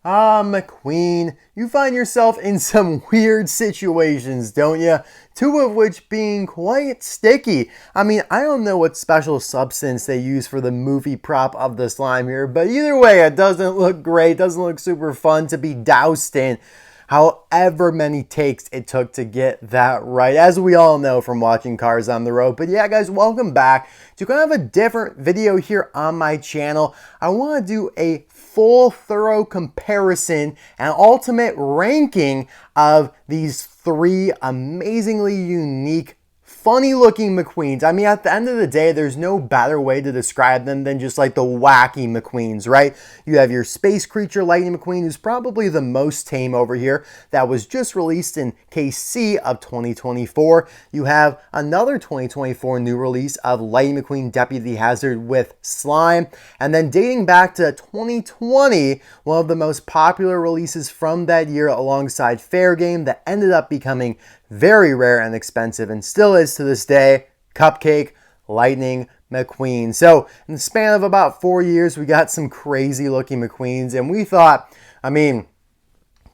Ah, McQueen, you find yourself in some weird situations, don't you? Two of which being quite sticky. I mean, I don't know what special substance they use for the movie prop of the slime here, but either way, it doesn't look great, doesn't look super fun to be doused in. However many takes it took to get that right, as we all know from watching Cars on the Road. But yeah, guys, welcome back to kind of a different video here on my channel. I want to do a full, thorough comparison and ultimate ranking of these three amazingly unique, funny looking McQueens. I mean, at the end of the day, there's no better way to describe them than just like the wacky McQueens, right? You have your Space Creature Lighting McQueen, who's probably the most tame over here, that was just released in case C of 2024. You have another 2024 new release of Lightning McQueen Deputy Hazard with slime. And then dating back to 2020, one of the most popular releases from that year alongside Fair Game that ended up becoming very rare and expensive and still is to this day, Cupcake Lightning McQueen. So in the span of about 4 years, we got some crazy looking McQueens, and we thought, I mean,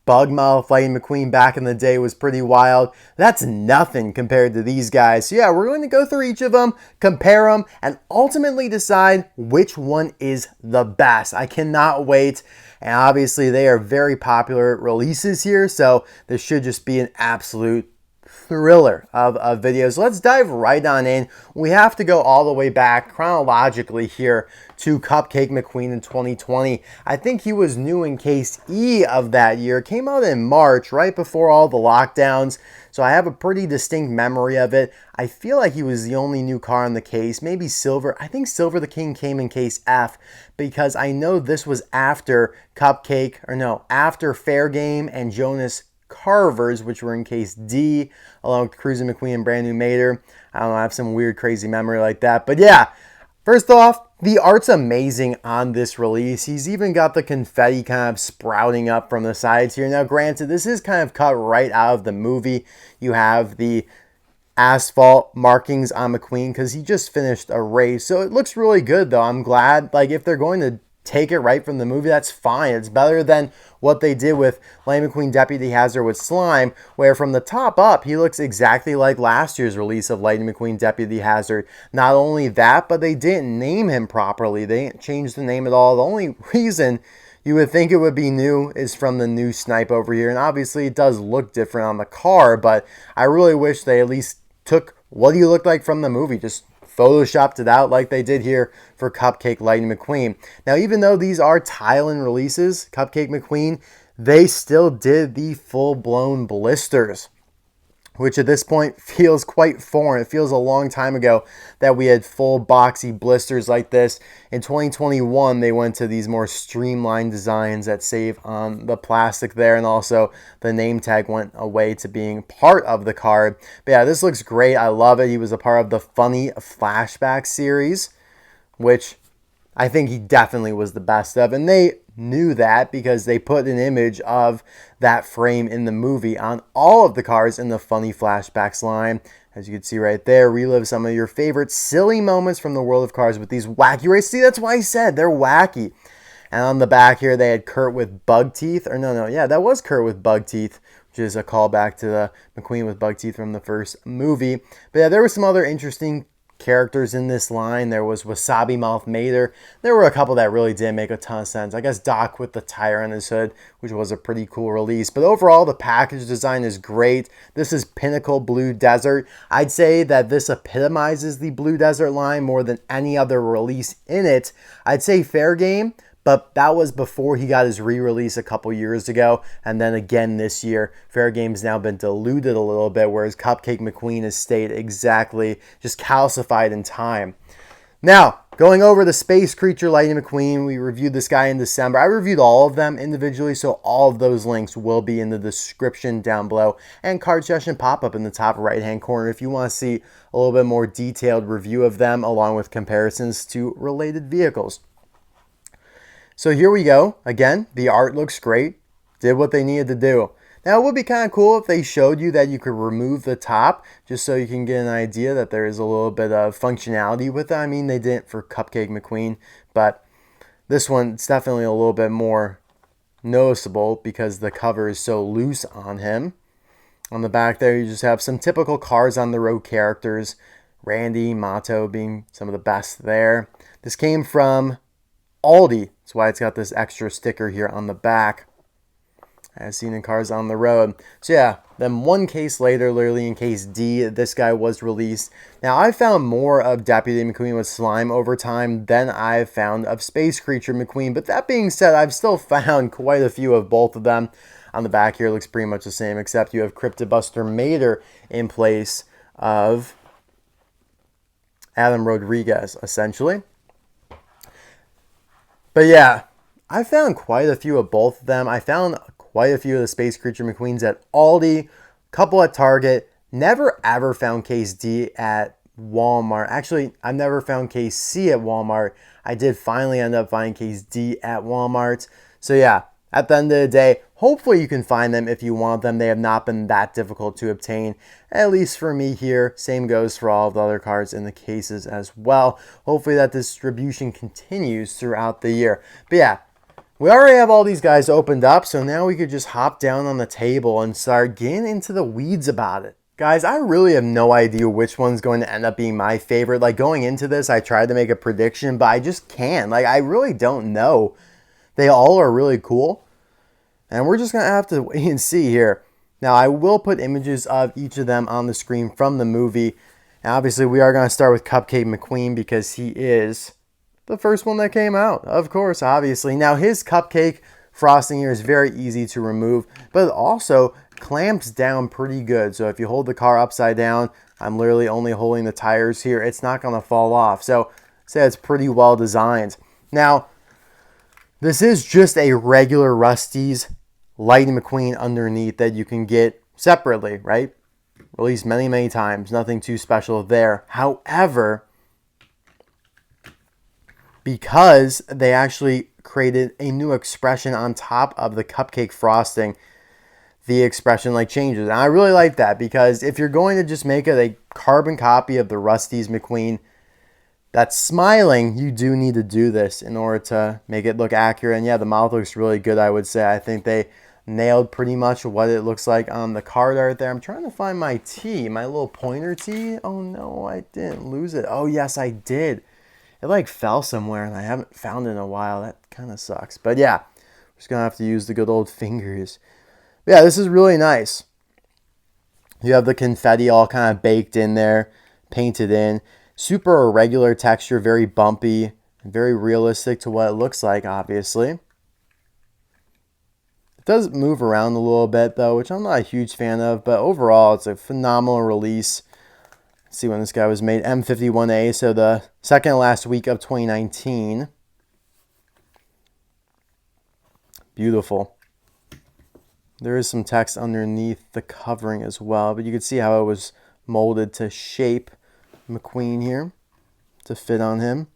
Bugmouth Lightning McQueen back in the day was pretty wild. That's nothing compared to these guys. So yeah, we're going to go through each of them, compare them, and ultimately decide which one is the best. I cannot wait. And obviously they are very popular releases here, so this should just be an absolute thriller of videos. Let's dive right on in. We have to go all the way back chronologically here to Cupcake McQueen in 2020. I think he was new in case E of that year. It came out in March, right before all the lockdowns. So I have a pretty distinct memory of it. I feel like he was the only new car in the case, maybe Silver. I think Silver the King came in case F because I know this was after Cupcake, or no, after Fair Game and Jonas Carvers, which were in case D, along with Cruising McQueen and Brand New Mater. I don't know, I have some weird, crazy memory like that. But yeah, first off, the art's amazing on this release. He's even got the confetti kind of sprouting up from the sides here. Now, granted, this is kind of cut right out of the movie. You have the asphalt markings on McQueen because he just finished a race. So it looks really good, though. I'm glad, like, if they're going to take it right from the movie, that's fine. It's better than what they did with Lightning McQueen Deputy Hazard with slime, where from the top up, he looks exactly like last year's release of Lightning McQueen Deputy Hazard. Not only that, but they didn't name him properly. They didn't change the name at all. The only reason you would think it would be new is from the new snipe over here. And obviously it does look different on the car, but I really wish they at least took what he looked like from the movie, just photoshopped it out like they did here for Cupcake Lightning McQueen. Now, even though these are tile-in releases, Cupcake McQueen, they still did the full-blown blisters, which at this point feels quite foreign. It feels a long time ago that we had full boxy blisters like this. In 2021, they went to these more streamlined designs that save on the plastic there, and also the name tag went away to being part of the card. But yeah, this looks great. I love it. He was a part of the Funny Flashback series, which I think he definitely was the best of, and they knew that because they put an image of that frame in the movie on all of the cars in the Funny Flashbacks line. As you can see right there, relive some of your favorite silly moments from the world of cars with these wacky races. See, that's why I said they're wacky. And on the back here, they had Kurt with bug teeth. Or no, yeah, that was Kurt with bug teeth, which is a callback to the McQueen with bug teeth from the first movie. But yeah, there were some other interesting characters in this line. There was Wasabi Mouth Mater. There were a couple that really didn't make a ton of sense. I guess Doc with the tire on his hood, which was a pretty cool release. But overall, the package design is great. This is Pinnacle Blue Desert. I'd say that this epitomizes the Blue Desert line more than any other release in it. I'd say Fair Game, but that was before he got his re-release a couple years ago. And then again this year, Fair Game's now been diluted a little bit, whereas Cupcake McQueen has stayed exactly just calcified in time. Now, going over the Space Creature Lighting McQueen, we reviewed this guy in December. I reviewed all of them individually, so all of those links will be in the description down below and card session pop-up in the top right-hand corner if you want to see a little bit more detailed review of them along with comparisons to related vehicles. So here we go. Again, the art looks great. Did what they needed to do. Now, it would be kind of cool if they showed you that you could remove the top, just so you can get an idea that there is a little bit of functionality with it. I mean, they didn't for Cupcake McQueen, but this one, it's definitely a little bit more noticeable because the cover is so loose on him. On the back there, you just have some typical Cars on the Road characters. Randy, Motto being some of the best there. This came from Aldi. That's why it's got this extra sticker here on the back, as seen in Cars on the Road. So yeah, then one case later, literally in case D, this guy was released. Now, I found more of Deputy McQueen with slime over time than I've found of Space Creature McQueen. But that being said, I've still found quite a few of both of them. On the back here, it looks pretty much the same, except you have Cryptobuster Mater in place of Adam Rodriguez, essentially. But yeah, I found quite a few of both of them. I found quite a few of the Space Creature McQueens at Aldi, couple at Target. Never ever found case D at Walmart. Actually, I've never found case C at Walmart. I did finally end up finding case D at Walmart. So yeah, at the end of the day, hopefully you can find them if you want them. They have not been that difficult to obtain, at least for me here. Same goes for all of the other cards in the cases as well. Hopefully that distribution continues throughout the year. But yeah, we already have all these guys opened up, so now we could just hop down on the table and start getting into the weeds about it. Guys, I really have no idea which one's going to end up being my favorite. Like, going into this, I tried to make a prediction, but I just can't. Like, I really don't know. They all are really cool, and we're just going to have to wait and see here. Now, I will put images of each of them on the screen from the movie. And obviously, we are going to start with Cupcake McQueen because he is the first one that came out, of course, obviously. Now, his cupcake frosting here is very easy to remove, but it also clamps down pretty good. So if you hold the car upside down, I'm literally only holding the tires here, it's not going to fall off. So say it's pretty well designed. Now, this is just a regular Rust-eze Lightning McQueen underneath that you can get separately, right? Released many, many times. Nothing too special there. However, because they actually created a new expression on top of the cupcake frosting, the expression changes. And I really like that, because if you're going to just make it a carbon copy of the Rust-eze McQueen that's smiling, you do need to do this in order to make it look accurate. And yeah, the mouth looks really good, I would say. I think they nailed pretty much what it looks like on the card art there. I'm trying to find my T, my little pointer T. Oh no, I didn't lose it. Oh yes, I did. It fell somewhere and I haven't found it in a while. That kind of sucks. But yeah, we're just going to have to use the good old fingers. But yeah, this is really nice. You have the confetti all kind of baked in there, painted in. Super irregular texture, very bumpy, very realistic to what it looks like, obviously. It does move around a little bit, though, which I'm not a huge fan of. But overall, it's a phenomenal release. Let's see when this guy was made. M51A, so the second to last week of 2019. Beautiful. There is some text underneath the covering as well, but you can see how it was molded to shape McQueen here to fit on him.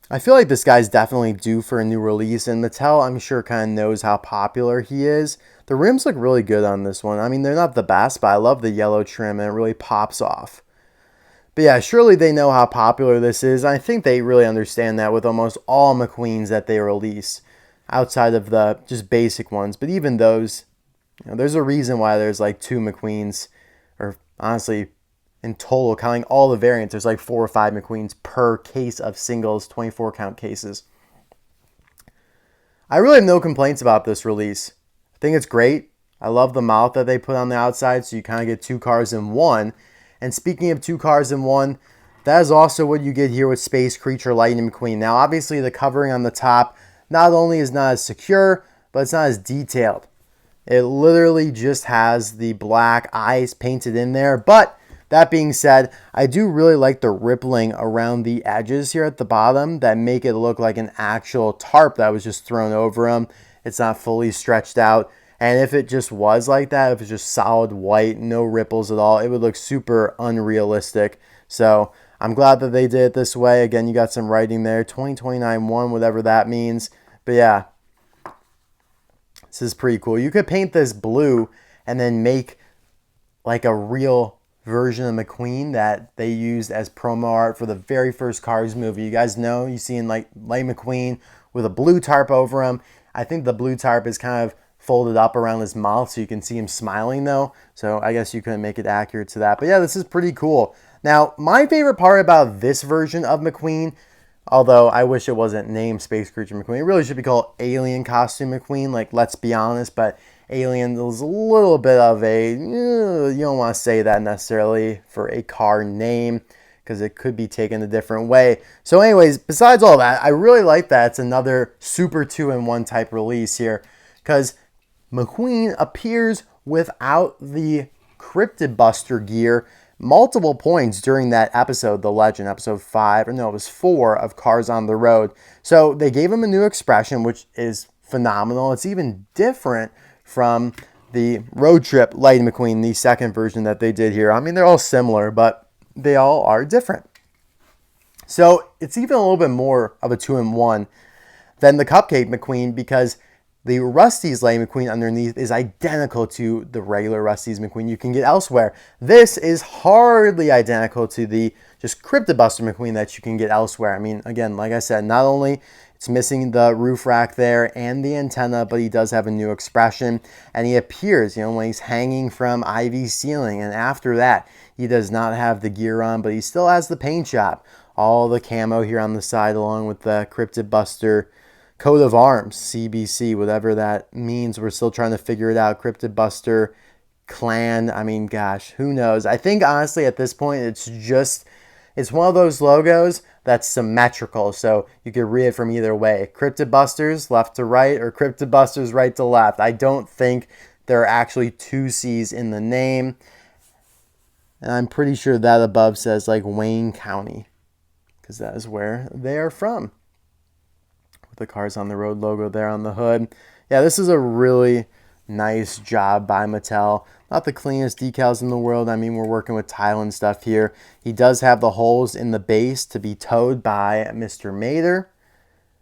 I feel like this guy's definitely due for a new release, and Mattel, I'm sure, kind of knows how popular he is. The rims look really good on this one. I mean, they're not the best, but I love the yellow trim, and it really pops off. But yeah, surely they know how popular this is. I think they really understand that with almost all McQueens that they release, outside of the just basic ones. But even those, there's a reason why there's 2 McQueens, or honestly, in total, counting all the variants, there's 4 or 5 McQueens per case of singles, 24 count cases. I really have no complaints about this release. I think it's great. I love the mouth that they put on the outside, so you kind of get 2 cars in one. And speaking of 2 cars in one, that is also what you get here with Space Creature Lighting McQueen. Now, obviously, the covering on the top not only is not as secure, but it's not as detailed. It literally just has the black eyes painted in there. But that being said, I do really like the rippling around the edges here at the bottom that make it look like an actual tarp that was just thrown over them. It's not fully stretched out. And if it just was like that, if it's just solid white, no ripples at all, it would look super unrealistic. So I'm glad that they did it this way. Again, you got some writing there, 2029-1, whatever that means. But yeah, this is pretty cool. You could paint this blue and then make a real version of McQueen that they used as promo art for the very first Cars movie. You guys know, you see in Light McQueen with a blue tarp over him. I think the blue tarp is kind of folded up around his mouth so you can see him smiling though. So I guess you couldn't make it accurate to that. But yeah, this is pretty cool. Now, my favorite part about this version of McQueen, although I wish it wasn't named Space Creature McQueen, it really should be called Alien Costume McQueen. Like, let's be honest, but Alien is a little bit of a, you don't want to say that necessarily for a car name because it could be taken a different way. So anyways, besides all that, I really like that it's another super 2-in-1 type release here because McQueen appears without the Cryptid Buster gear multiple points during that episode, The Legend, episode 5, or no, it was 4 of Cars on the Road. So they gave him a new expression, which is phenomenal. It's even different from the Road Trip Lighting McQueen, the second version that they did here. I mean, they're all similar, but they all are different. So it's even a little bit more of a 2-in-1 than the Cupcake McQueen because the Rust-eze Lighting McQueen underneath is identical to the regular Rust-eze McQueen you can get elsewhere. This is hardly identical to the just Cryptid Buster McQueen that you can get elsewhere. I mean, again, like I said, not only it's missing the roof rack there and the antenna, but he does have a new expression. And he appears, when he's hanging from Ivy's ceiling. And after that, he does not have the gear on, but he still has the paint job. All the camo here on the side along with the Cryptid Buster coat of arms, CBC, whatever that means. We're still trying to figure it out. Cryptid Buster clan. I mean, gosh, who knows? I think, honestly, at this point, it's one of those logos that's symmetrical, so you could read it from either way. Cryptid Busters, left to right, or Cryptid Busters, right to left. I don't think there are actually 2 C's in the name. And I'm pretty sure that above says, like, Wayne County, because that is where they are from. With the Cars on the Road logo there on the hood. Yeah, this is a really nice job by Mattel. Not the cleanest decals in the world. I mean, we're working with tile and stuff here. He does have the holes in the base to be towed by Mr. Mater.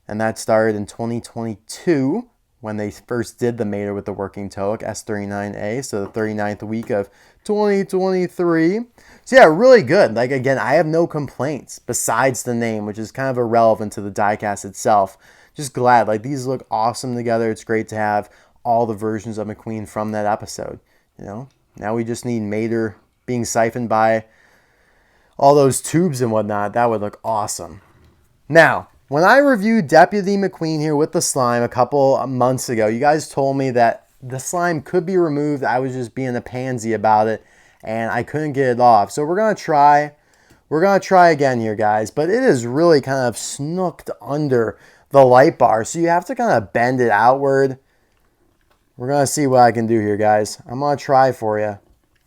And that started in 2022 when they first did the Mater with the working tow hook, S39A. So the 39th week of 2023. So yeah, really good. Like, again, I have no complaints besides the name, which is kind of irrelevant to the diecast itself. Just glad. Like, these look awesome together. It's great to have all the versions of McQueen from that episode. Now we just need Mater being siphoned by all those tubes and whatnot. That would look awesome. Now, when I reviewed Deputy McQueen here with the slime a couple months ago, you guys told me that the slime could be removed. I was just being a pansy about it, and I couldn't get it off. So we're going to try. We're going to try again here, guys. But it is really kind of snooked under the light bar, so you have to kind of bend it outward. We're going to see what I can do here, guys. I'm going to try for you.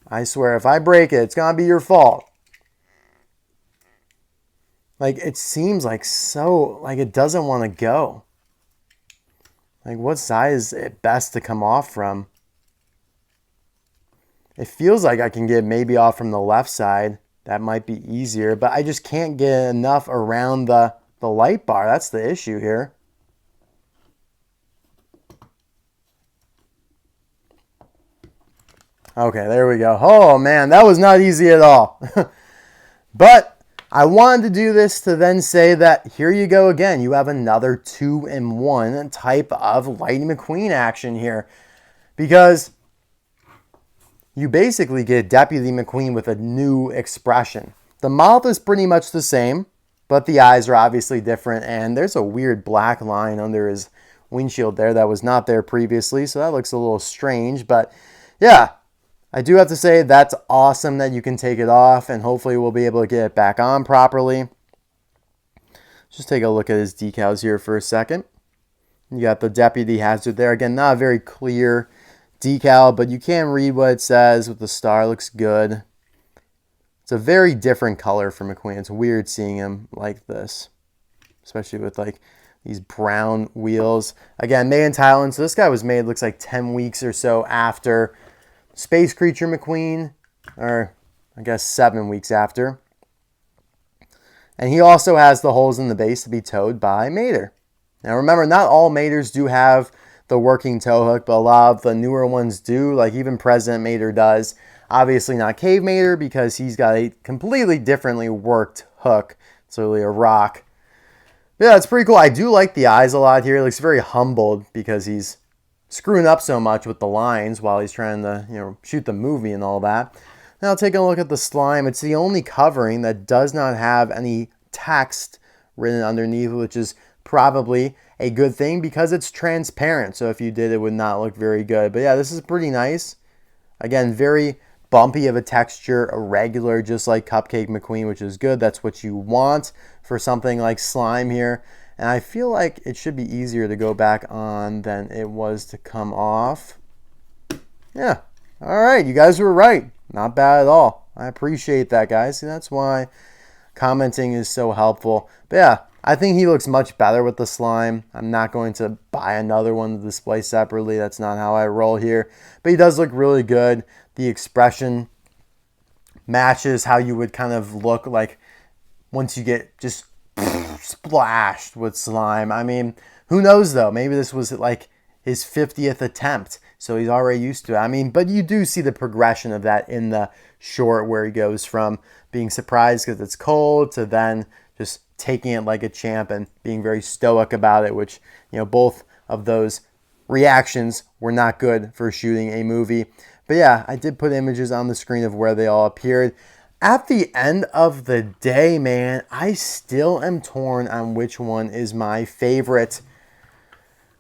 I swear, if I break it, it's going to be your fault. Like, it seems like it doesn't want to go. Like, what side is it best to come off from? It feels like I can get maybe off from the left side. That might be easier, but I just can't get enough around the light bar. That's the issue here. Okay, there we go. Oh, man, that was not easy at all. But I wanted to do this to then say that here you go again. You have another 2-in-1 type of Lightning McQueen action here. Because you basically get Deputy McQueen with a new expression. The mouth is pretty much the same, but the eyes are obviously different. And there's a weird black line under his windshield there that was not there previously. So that looks a little strange. But yeah, I do have to say that's awesome that you can take it off, and hopefully we'll be able to get it back on properly. Just take a look at his decals here for a second. You got the Deputy Hazard there. Again, not a very clear decal, but you can read what it says with the star. Looks good. It's a very different color for McQueen. It's weird seeing him like this, especially with like these brown wheels. Again, made in Thailand. So this guy was made, looks like 10 weeks or so after Space Creature McQueen, or I guess 7 weeks after. And he also has the holes in the base to be towed by Mater. Now remember, not all Maters do have the working tow hook, but a lot of the newer ones do, like even President Mater does. Obviously not Cave Mater because he's got a completely differently worked hook. It's literally a rock. Yeah, it's pretty cool. I do like the eyes a lot here. He looks very humbled because he's screwing up so much with the lines while he's trying to, shoot the movie and all that. Now take a look at the slime. It's the only covering that does not have any text written underneath, which is probably a good thing because it's transparent. So if you did, it would not look very good. But yeah, this is pretty nice. Again, very bumpy of a texture, irregular, just like Cupcake McQueen, which is good. That's what you want for something like slime here. And I feel like it should be easier to go back on than it was to come off. Yeah. All right. You guys were right. Not bad at all. I appreciate that, guys. See, that's why commenting is so helpful. But yeah, I think he looks much better with the slime. I'm not going to buy another one to display separately. That's not how I roll here. But he does look really good. The expression matches how you would kind of look like once you get just splashed with slime. I mean, who knows though? Maybe this was like his 50th attempt, so he's already used to it. I mean, but you do see the progression of that in the short where he goes from being surprised because it's cold to then just taking it like a champ and being very stoic about it, which, both of those reactions were not good for shooting a movie. But yeah, I did put images on the screen of where they all appeared. At the end of the day, man, I still am torn on which one is my favorite.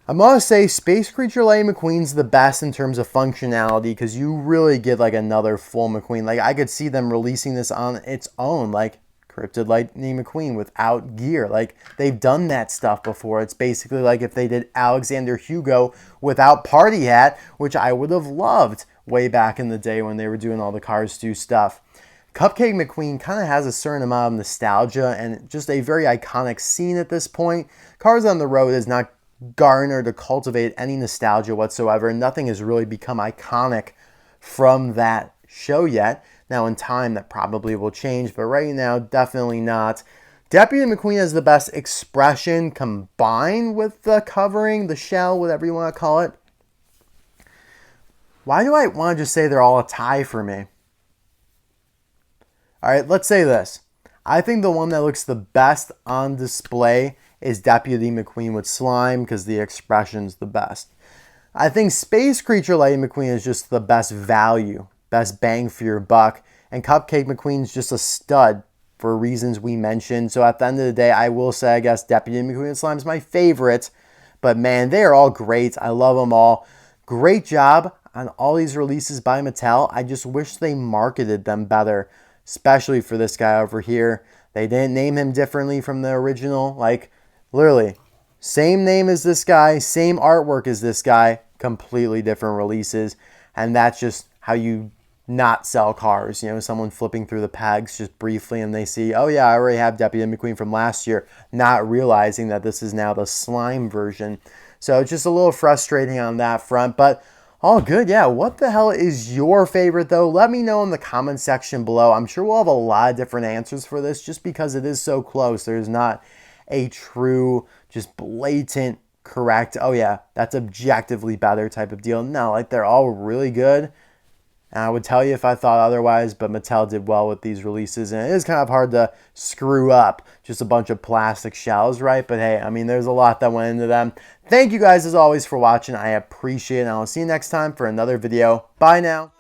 I'm going to say Space Creature Lighting McQueen's the best in terms of functionality because you really get like another full McQueen. Like I could see them releasing this on its own, like Cryptid Lightning McQueen without gear. Like they've done that stuff before. It's basically like if they did Alexander Hugo without party hat, which I would have loved way back in the day when they were doing all the Cars 2 stuff. Cupcake McQueen kind of has a certain amount of nostalgia and just a very iconic scene at this point. Cars on the Road is not garnered or cultivate any nostalgia whatsoever. Nothing has really become iconic from that show yet. Now in time that probably will change, but right now definitely not. Deputy McQueen has the best expression combined with the covering, the shell, whatever you want to call it. Why do I want to just say they're all a tie for me? All right, let's say this. I think the one that looks the best on display is Deputy McQueen with slime because the expression's the best. I think Space Creature Lighting McQueen is just the best value, best bang for your buck, and Cupcake McQueen's just a stud for reasons we mentioned. So at the end of the day, I will say, I guess Deputy McQueen with slime is my favorite, but man, they are all great. I love them all. Great job on all these releases by Mattel. I just wish they marketed them better, especially for this guy over here. They didn't name him differently from the original. Like, literally, same name as this guy, same artwork as this guy, completely different releases. And that's just how you not sell cars. Someone flipping through the pegs just briefly and they see, oh yeah, I already have Deputy McQueen from last year, not realizing that this is now the slime version. So it's just a little frustrating on that front, but all good. Yeah, what the hell is your favorite though? Let me know in the comment section below. I'm sure we'll have a lot of different answers for this just because it is so close. There's not a true, just blatant, correct, oh yeah, that's objectively better type of deal. No, like they're all really good. And I would tell you if I thought otherwise, but Mattel did well with these releases. And it is kind of hard to screw up just a bunch of plastic shells, right? But hey, I mean, there's a lot that went into them. Thank you guys as always for watching. I appreciate it. And I'll see you next time for another video. Bye now.